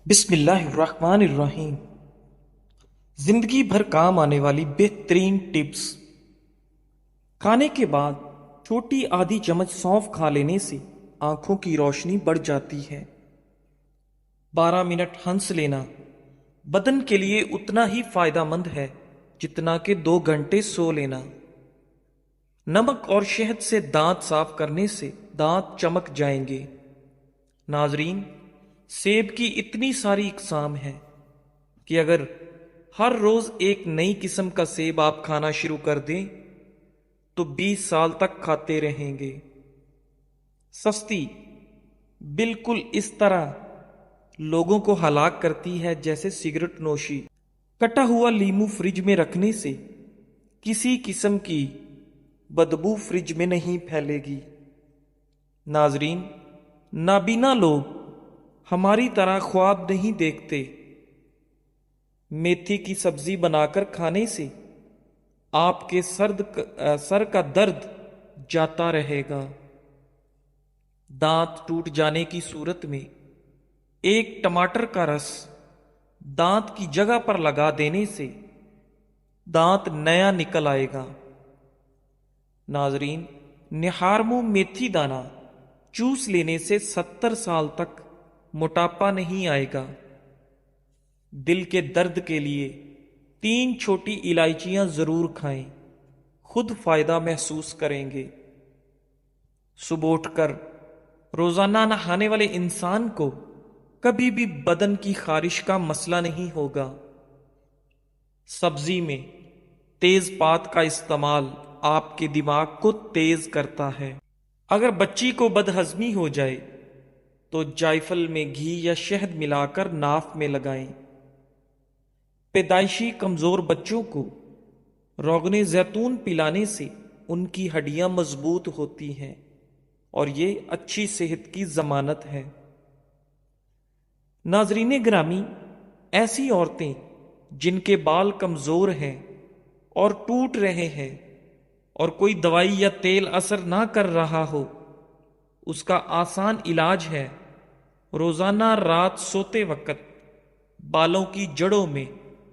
بسم اللہ الرحمن الرحیم۔ زندگی بھر کام آنے والی بہترین ٹپس۔ کھانے کے بعد چھوٹی آدھی چمچ سونف کھا لینے سے آنکھوں کی روشنی بڑھ جاتی ہے۔ 12 منٹ ہنس لینا بدن کے لیے اتنا ہی فائدہ مند ہے جتنا کہ 2 گھنٹے سو لینا۔ نمک اور شہد سے دانت صاف کرنے سے دانت چمک جائیں گے۔ ناظرین، سیب کی اتنی ساری اقسام ہیں کہ اگر ہر روز ایک نئی قسم کا سیب آپ کھانا شروع کر دیں تو 20 سال تک کھاتے رہیں گے۔ سستی بالکل اس طرح لوگوں کو ہلاک کرتی ہے جیسے سگریٹ نوشی۔ کٹا ہوا لیمو فریج میں رکھنے سے کسی قسم کی بدبو فریج میں نہیں پھیلے گی۔ ناظرین، نابینا لوگ ہماری طرح خواب نہیں دیکھتے۔ میتھی کی سبزی بنا کر کھانے سے آپ کے سر کا درد جاتا رہے گا۔ دانت ٹوٹ جانے کی صورت میں ایک ٹماٹر کا رس دانت کی جگہ پر لگا دینے سے دانت نیا نکل آئے گا۔ ناظرین، نہار منہ میتھی دانہ چوس لینے سے 70 سال تک موٹاپا نہیں آئے گا۔ دل کے درد کے لیے 3 چھوٹی الائچیاں ضرور کھائیں، خود فائدہ محسوس کریں گے۔ صبح اٹھ کر روزانہ نہانے والے انسان کو کبھی بھی بدن کی خارش کا مسئلہ نہیں ہوگا۔ سبزی میں تیز پات کا استعمال آپ کے دماغ کو تیز کرتا ہے۔ اگر بچی کو بدہضمی ہو جائے تو جائفل میں گھی یا شہد ملا کر ناف میں لگائیں۔ پیدائشی کمزور بچوں کو روغن زیتون پلانے سے ان کی ہڈیاں مضبوط ہوتی ہیں اور یہ اچھی صحت کی ضمانت ہے۔ ناظرین گرامی، ایسی عورتیں جن کے بال کمزور ہیں اور ٹوٹ رہے ہیں اور کوئی دوائی یا تیل اثر نہ کر رہا ہو، اس کا آسان علاج ہے روزانہ رات سوتے وقت بالوں کی جڑوں میں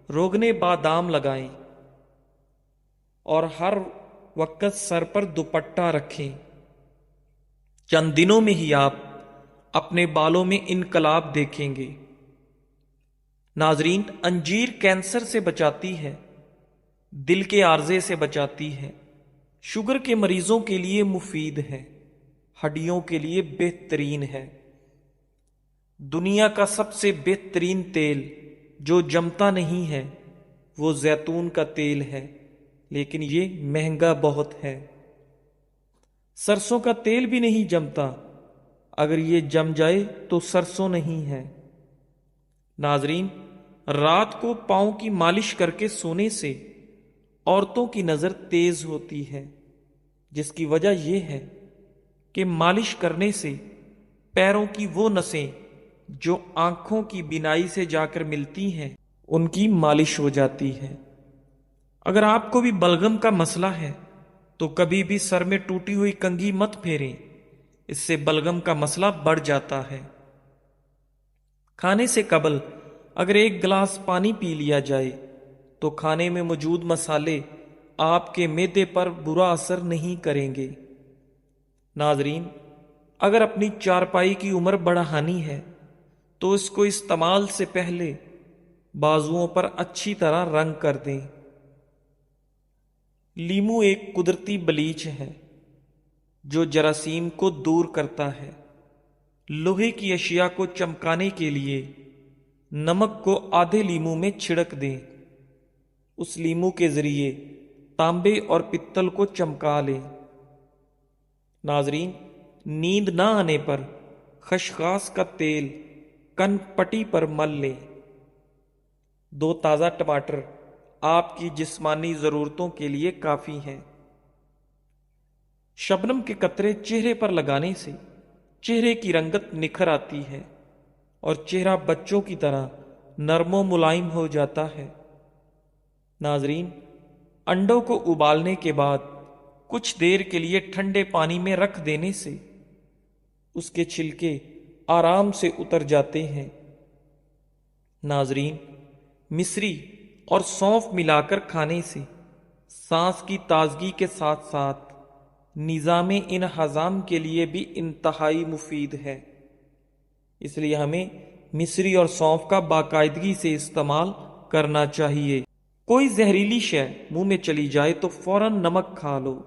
روغن بادام لگائیں اور ہر وقت سر پر دوپٹہ رکھیں۔ چند دنوں میں ہی آپ اپنے بالوں میں انقلاب دیکھیں گے۔ ناظرین، انجیر کینسر سے بچاتی ہے، دل کے عارضے سے بچاتی ہے، شوگر کے مریضوں کے لیے مفید ہے، ہڈیوں کے لیے بہترین ہے۔ دنیا کا سب سے بہترین تیل جو جمتا نہیں ہے وہ زیتون کا تیل ہے، لیکن یہ مہنگا بہت ہے۔ سرسوں کا تیل بھی نہیں جمتا، اگر یہ جم جائے تو سرسوں نہیں ہے۔ ناظرین، رات کو پاؤں کی مالش کر کے سونے سے عورتوں کی نظر تیز ہوتی ہے، جس کی وجہ یہ ہے کہ مالش کرنے سے پیروں کی وہ نسیں جو آنکھوں کی بینائی سے جا کر ملتی ہیں ان کی مالش ہو جاتی ہے۔ اگر آپ کو بھی بلغم کا مسئلہ ہے تو کبھی بھی سر میں ٹوٹی ہوئی کنگھی مت پھیریں، اس سے بلغم کا مسئلہ بڑھ جاتا ہے۔ کھانے سے قبل اگر 1 گلاس پانی پی لیا جائے تو کھانے میں موجود مسالے آپ کے معدے پر برا اثر نہیں کریں گے۔ ناظرین، اگر اپنی چارپائی کی عمر بڑھانی ہے تو اس کو استعمال سے پہلے بازوؤں پر اچھی طرح رنگ کر دیں۔ لیمو ایک قدرتی بلیچ ہے جو جراثیم کو دور کرتا ہے۔ لوہے کی اشیاء کو چمکانے کے لیے نمک کو آدھے لیمو میں چھڑک دیں، اس لیمو کے ذریعے تانبے اور پتل کو چمکا لیں۔ ناظرین، نیند نہ آنے پر خسخاس کا تیل کن پٹی پر مل لیں۔ 2 تازہ ٹماٹر آپ کی جسمانی ضرورتوں کے لیے کافی ہیں۔ شبنم کے قطرے چہرے پر لگانے سے چہرے کی رنگت نکھر آتی ہے اور چہرہ بچوں کی طرح نرم و ملائم ہو جاتا ہے۔ ناظرین، انڈوں کو ابالنے کے بعد کچھ دیر کے لیے ٹھنڈے پانی میں رکھ دینے سے اس کے چھلکے آرام سے اتر جاتے ہیں۔ ناظرین، مصری اور سونف ملا کر کھانے سے سانس کی تازگی کے ساتھ ساتھ نظام انہضام کے لیے بھی انتہائی مفید ہے۔ اس لیے ہمیں مصری اور سونف کا باقاعدگی سے استعمال کرنا چاہیے۔ کوئی زہریلی شے منہ میں چلی جائے تو فوراً نمک کھا لو،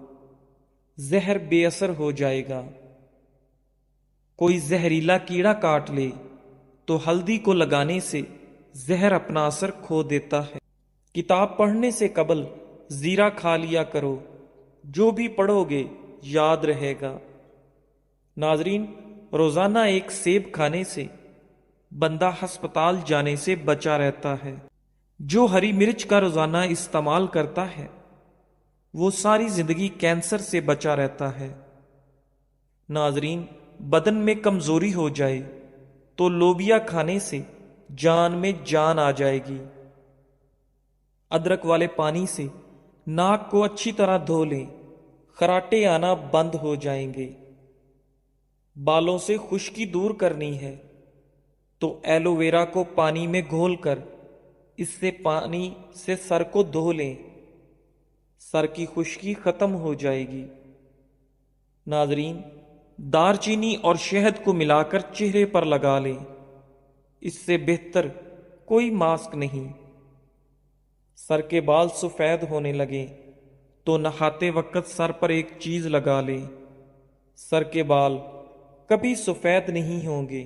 زہر بے اثر ہو جائے گا۔ کوئی زہریلا کیڑا کاٹ لے تو ہلدی کو لگانے سے زہر اپنا اثر کھو دیتا ہے۔ کتاب پڑھنے سے قبل زیرہ کھا لیا کرو، جو بھی پڑھو گے یاد رہے گا۔ ناظرین، روزانہ ایک سیب کھانے سے بندہ ہسپتال جانے سے بچا رہتا ہے۔ جو ہری مرچ کا روزانہ استعمال کرتا ہے وہ ساری زندگی کینسر سے بچا رہتا ہے۔ ناظرین، بدن میں کمزوری ہو جائے تو لوبیا کھانے سے جان میں جان آ جائے گی۔ ادرک والے پانی سے ناک کو اچھی طرح دھو لیں، خراٹے آنا بند ہو جائیں گے۔ بالوں سے خشکی دور کرنی ہے تو ایلو ویرا کو پانی میں گھول کر اس سے پانی سے سر کو دھو لیں، سر کی خشکی ختم ہو جائے گی۔ ناظرین، دار چینی اور شہد کو ملا کر چہرے پر لگا لیں، اس سے بہتر کوئی ماسک نہیں۔ سر کے بال سفید ہونے لگیں تو نہاتے وقت سر پر ایک چیز لگا لیں، سر کے بال کبھی سفید نہیں ہوں گے،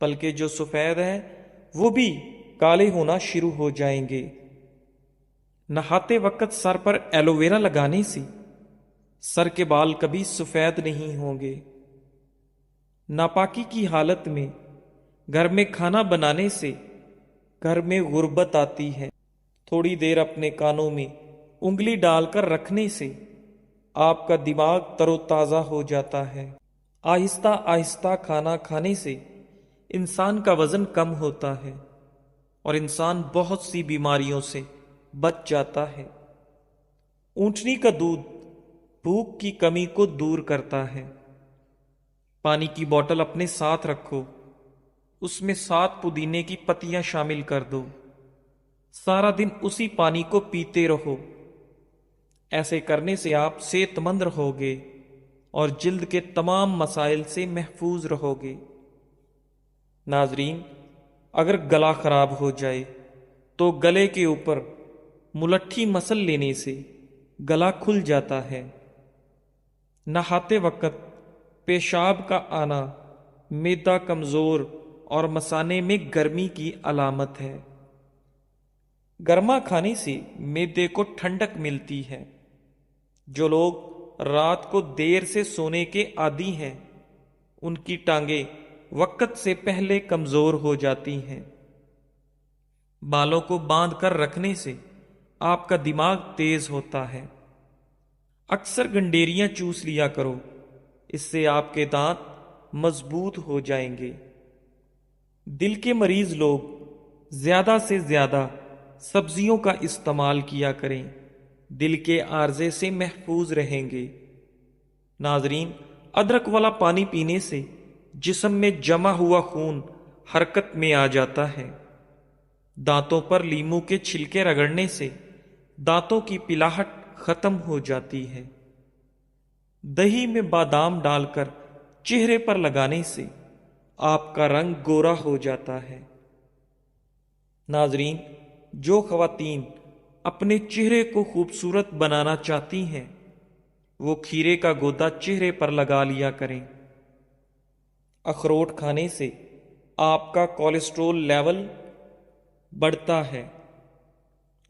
بلکہ جو سفید ہیں وہ بھی کالے ہونا شروع ہو جائیں گے۔ نہاتے وقت سر پر ایلو ویرا لگانے سے سر کے بال کبھی سفید نہیں ہوں گے۔ ناپاکی کی حالت میں گھر میں کھانا بنانے سے گھر میں غربت آتی ہے۔ تھوڑی دیر اپنے کانوں میں انگلی ڈال کر رکھنے سے آپ کا دماغ تر و تازہ ہو جاتا ہے۔ آہستہ آہستہ کھانا کھانے سے انسان کا وزن کم ہوتا ہے اور انسان بہت سی بیماریوں سے بچ جاتا ہے۔ اونٹنی کا دودھ بھوک کی کمی کو دور کرتا ہے۔ پانی کی بوتل اپنے ساتھ رکھو، اس میں 7 پودینے کی پتیاں شامل کر دو، سارا دن اسی پانی کو پیتے رہو۔ ایسے کرنے سے آپ صحت مند رہو گے اور جلد کے تمام مسائل سے محفوظ رہو گے۔ ناظرین، اگر گلا خراب ہو جائے تو گلے کے اوپر ملٹھی مسل لینے سے گلا کھل جاتا ہے۔ نہاتے وقت پیشاب کا آنا معدہ کمزور اور مثانے میں گرمی کی علامت ہے۔ گرما کھانے سے معدے کو ٹھنڈک ملتی ہے۔ جو لوگ رات کو دیر سے سونے کے عادی ہیں ان کی ٹانگیں وقت سے پہلے کمزور ہو جاتی ہیں۔ بالوں کو باندھ کر رکھنے سے آپ کا دماغ تیز ہوتا ہے۔ اکثر گنڈیریاں چوس لیا کرو، اس سے آپ کے دانت مضبوط ہو جائیں گے۔ دل کے مریض لوگ زیادہ سے زیادہ سبزیوں کا استعمال کیا کریں، دل کے عارضے سے محفوظ رہیں گے۔ ناظرین، ادرک والا پانی پینے سے جسم میں جمع ہوا خون حرکت میں آ جاتا ہے۔ دانتوں پر لیموں کے چھلکے رگڑنے سے دانتوں کی پلاہٹ ختم ہو جاتی ہے۔ دہی میں بادام ڈال کر چہرے پر لگانے سے آپ کا رنگ گورا ہو جاتا ہے۔ ناظرین، جو خواتین اپنے چہرے کو خوبصورت بنانا چاہتی ہیں وہ کھیرے کا گودا چہرے پر لگا لیا کریں۔ اخروٹ کھانے سے آپ کا کولیسٹرول لیول بڑھتا ہے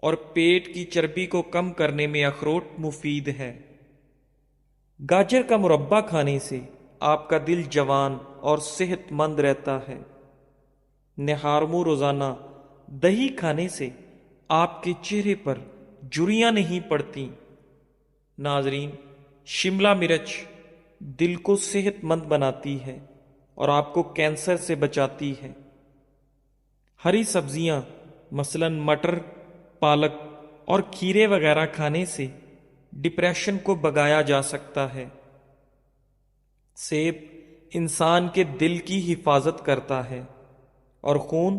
اور پیٹ کی چربی کو کم کرنے میں اخروٹ مفید ہے۔ گاجر کا مربع کھانے سے آپ کا دل جوان اور صحت مند رہتا ہے۔ نہارمو روزانہ دہی کھانے سے آپ کے چہرے پر جھریاں نہیں پڑتی۔ ناظرین، شملہ مرچ دل کو صحت مند بناتی ہے اور آپ کو کینسر سے بچاتی ہے۔ ہری سبزیاں مثلاً مٹر، پالک اور کھیرے وغیرہ کھانے سے ڈپریشن کو بھگایا جا سکتا ہے۔ سیب انسان کے دل کی حفاظت کرتا ہے اور خون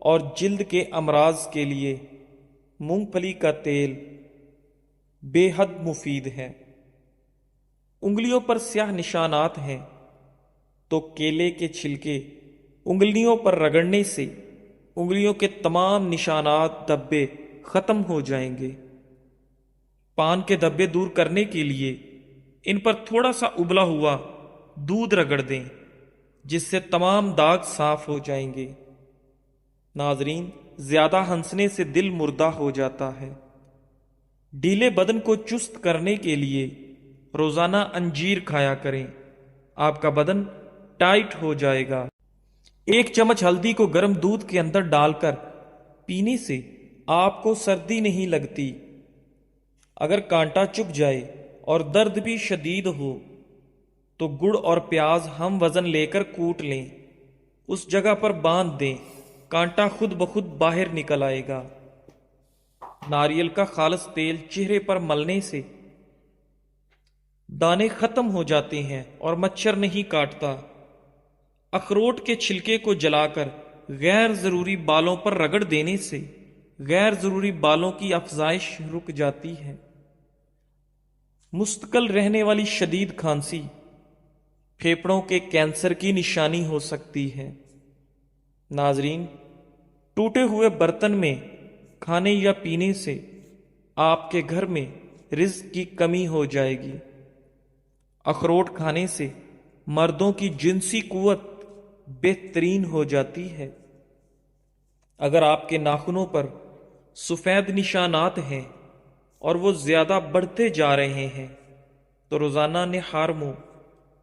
اور جلد کے امراض کے لیے مونگ پھلی کا تیل بے حد مفید ہے۔ انگلیوں پر سیاہ نشانات ہیں تو کیلے کے چھلکے انگلیوں پر رگڑنے سے انگلیوں کے تمام نشانات دھبے ختم ہو جائیں گے۔ پان کے دھبے دور کرنے کے لیے ان پر تھوڑا سا ابلا ہوا دودھ رگڑ دیں، جس سے تمام داغ صاف ہو جائیں گے۔ ناظرین، زیادہ ہنسنے سے دل مردہ ہو جاتا ہے۔ ڈھیلے بدن کو چست کرنے کے لیے روزانہ انجیر کھایا کریں، آپ کا بدن ٹائٹ ہو جائے گا۔ 1 چمچ ہلدی کو گرم دودھ کے اندر ڈال کر پینے سے آپ کو سردی نہیں لگتی۔ اگر کانٹا چبھ جائے اور درد بھی شدید ہو تو گڑ اور پیاز ہم وزن لے کر کوٹ لیں، اس جگہ پر باندھ دیں، کانٹا خود بخود باہر نکل آئے گا۔ ناریل کا خالص تیل چہرے پر ملنے سے دانے ختم ہو جاتے ہیں اور مچھر نہیں کاٹتا۔ اخروٹ کے چھلکے کو جلا کر غیر ضروری بالوں پر رگڑ دینے سے غیر ضروری بالوں کی افزائش رک جاتی ہے۔ مستقل رہنے والی شدید کھانسی پھیپھڑوں کے کینسر کی نشانی ہو سکتی ہے۔ ناظرین، ٹوٹے ہوئے برتن میں کھانے یا پینے سے آپ کے گھر میں رزق کی کمی ہو جائے گی۔ اخروٹ کھانے سے مردوں کی جنسی قوت بہترین ہو جاتی ہے۔ اگر آپ کے ناخنوں پر سفید نشانات ہیں اور وہ زیادہ بڑھتے جا رہے ہیں تو روزانہ نہار منہ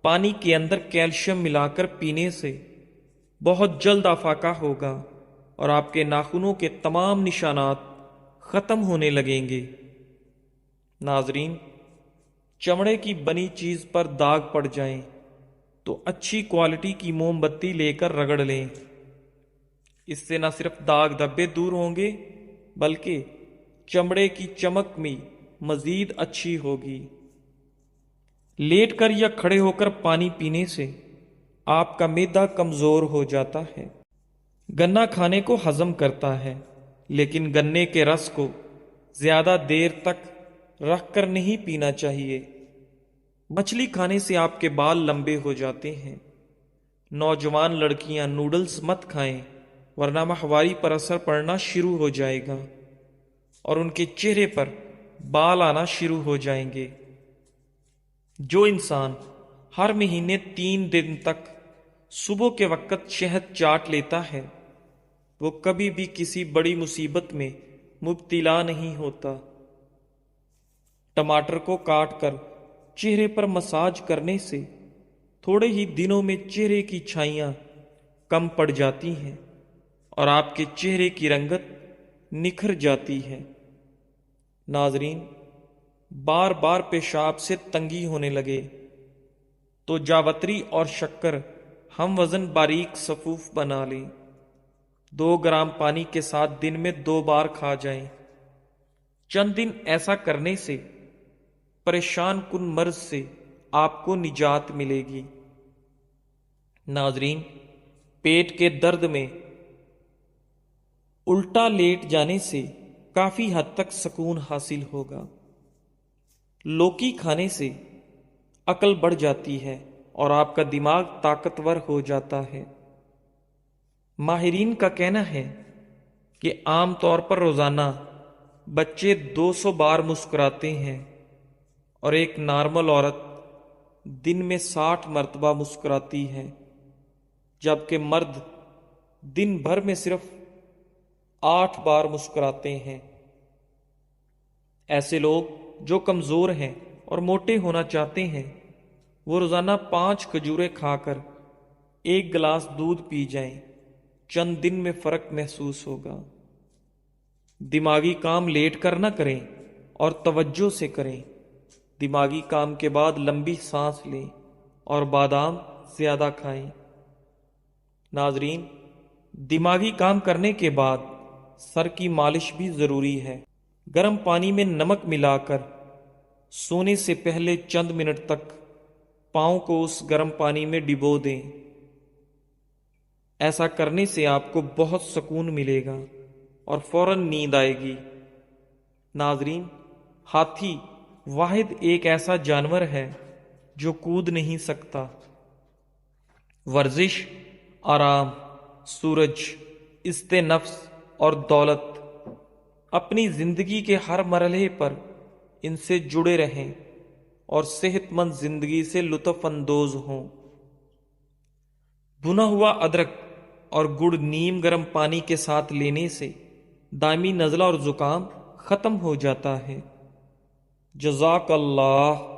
پانی کے اندر کیلشیم ملا کر پینے سے بہت جلد افاقہ ہوگا اور آپ کے ناخنوں کے تمام نشانات ختم ہونے لگیں گے۔ ناظرین، چمڑے کی بنی چیز پر داغ پڑ جائیں تو اچھی کوالٹی کی موم بتی لے کر رگڑ لیں، اس سے نہ صرف داغ دھبے دور ہوں گے بلکہ چمڑے کی چمک بھی مزید اچھی ہوگی۔ لیٹ کر یا کھڑے ہو کر پانی پینے سے آپ کا معدہ کمزور ہو جاتا ہے۔ گنا کھانے کو ہضم کرتا ہے، لیکن گنے کے رس کو زیادہ دیر تک رکھ کر نہیں پینا چاہیے۔ مچھلی کھانے سے آپ کے بال لمبے ہو جاتے ہیں۔ نوجوان لڑکیاں نوڈلز مت کھائیں ورنہ ماہواری پر اثر پڑنا شروع ہو جائے گا اور ان کے چہرے پر بال آنا شروع ہو جائیں گے۔ جو انسان ہر مہینے 3 دن تک صبح کے وقت شہد چاٹ لیتا ہے وہ کبھی بھی کسی بڑی مصیبت میں مبتلا نہیں ہوتا۔ ٹماٹر کو کاٹ کر چہرے پر مساج کرنے سے تھوڑے ہی دنوں میں چہرے کی چھائیاں کم پڑ جاتی ہیں اور آپ کے چہرے کی رنگت نکھر جاتی ہے۔ ناظرین، بار بار پیشاب سے تنگی ہونے لگے تو جاوتری اور شکر ہم وزن باریک صفوف بنا لیں، 2 گرام پانی کے ساتھ دن میں 2 بار کھا جائیں۔ چند دن ایسا کرنے سے پریشان کن مرض سے آپ کو نجات ملے گی۔ ناظرین، پیٹ کے درد میں الٹا لیٹ جانے سے کافی حد تک سکون حاصل ہوگا۔ لوکی کھانے سے عقل بڑھ جاتی ہے اور آپ کا دماغ طاقتور ہو جاتا ہے۔ ماہرین کا کہنا ہے کہ عام طور پر روزانہ بچے 200 بار مسکراتے ہیں اور ایک نارمل عورت دن میں 60 مرتبہ مسکراتی ہے، جبکہ مرد دن بھر میں صرف 8 بار مسکراتے ہیں۔ ایسے لوگ جو کمزور ہیں اور موٹے ہونا چاہتے ہیں وہ روزانہ 5 کھجوریں کھا کر 1 گلاس دودھ پی جائیں، چند دن میں فرق محسوس ہوگا۔ دماغی کام لیٹ کر نہ کریں اور توجہ سے کریں۔ دماغی کام کے بعد لمبی سانس لیں اور بادام زیادہ کھائیں۔ ناظرین، دماغی کام کرنے کے بعد سر کی مالش بھی ضروری ہے۔ گرم پانی میں نمک ملا کر سونے سے پہلے چند منٹ تک پاؤں کو اس گرم پانی میں ڈبو دیں۔ ایسا کرنے سے آپ کو بہت سکون ملے گا اور فوراً نیند آئے گی۔ ناظرین، ہاتھی واحد ایک ایسا جانور ہے جو کود نہیں سکتا۔ ورزش، آرام، سورج، عزت نفس اور دولت، اپنی زندگی کے ہر مرحلے پر ان سے جڑے رہیں اور صحت مند زندگی سے لطف اندوز ہوں۔ بھنا ہوا ادرک اور گڑ نیم گرم پانی کے ساتھ لینے سے دائمی نزلہ اور زکام ختم ہو جاتا ہے۔ جزاک اللہ۔